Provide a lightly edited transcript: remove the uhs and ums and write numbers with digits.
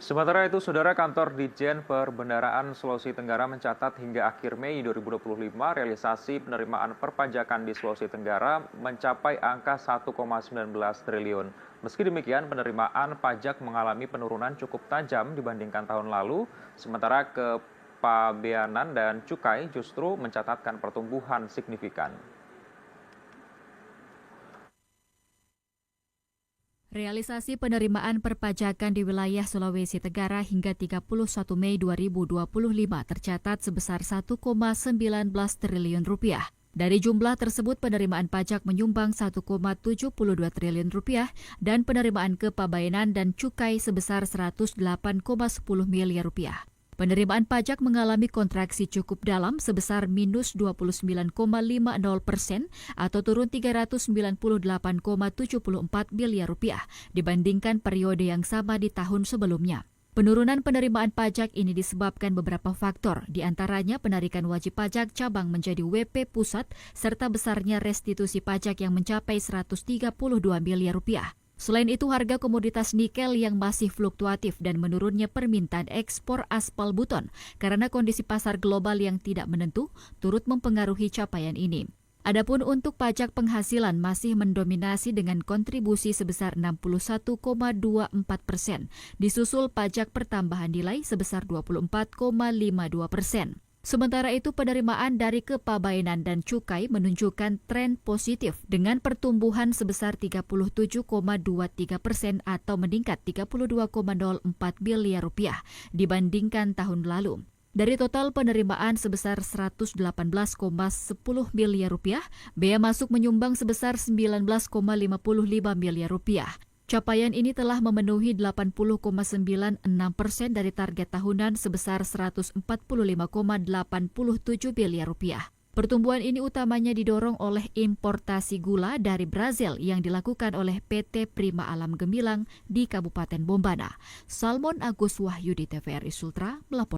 Sementara itu, Saudara, Kantor Ditjen Perbendaraan Sulawesi Tenggara mencatat hingga akhir Mei 2025 realisasi penerimaan perpajakan di Sulawesi Tenggara mencapai angka 1,19 triliun. Meski demikian, penerimaan pajak mengalami penurunan cukup tajam dibandingkan tahun lalu, sementara kepabeanan dan cukai justru mencatatkan pertumbuhan signifikan. Realisasi penerimaan perpajakan di wilayah Sulawesi Tenggara hingga 31 Mei 2025 tercatat sebesar 1,19 triliun rupiah. Dari jumlah tersebut, penerimaan pajak menyumbang 1,72 triliun rupiah dan penerimaan kepabeanan dan cukai sebesar 108,10 miliar rupiah. Penerimaan pajak mengalami kontraksi cukup dalam sebesar minus 29,50% atau turun 398,74 miliar rupiah dibandingkan periode yang sama di tahun sebelumnya. Penurunan penerimaan pajak ini disebabkan beberapa faktor, di antaranya penarikan wajib pajak cabang menjadi WP pusat serta besarnya restitusi pajak yang mencapai 132 miliar rupiah. Selain itu, harga komoditas nikel yang masih fluktuatif dan menurunnya permintaan ekspor aspal buton karena kondisi pasar global yang tidak menentu turut mempengaruhi capaian ini. Adapun untuk pajak penghasilan masih mendominasi dengan kontribusi sebesar 61,24%, disusul pajak pertambahan nilai sebesar 24,52%. Sementara itu, penerimaan dari kepabeanan dan cukai menunjukkan tren positif dengan pertumbuhan sebesar 37,23% atau meningkat 32,04 miliar rupiah dibandingkan tahun lalu. Dari total penerimaan sebesar 118,10 miliar rupiah, bea masuk menyumbang sebesar 19,55 miliar rupiah. Capaian ini telah memenuhi 80,96% dari target tahunan sebesar 145,87 miliar rupiah. Pertumbuhan ini utamanya didorong oleh importasi gula dari Brazil yang dilakukan oleh PT Prima Alam Gemilang di Kabupaten Bombana. Salmon Agus Wahyudi, TVRI Sultra, melaporkan.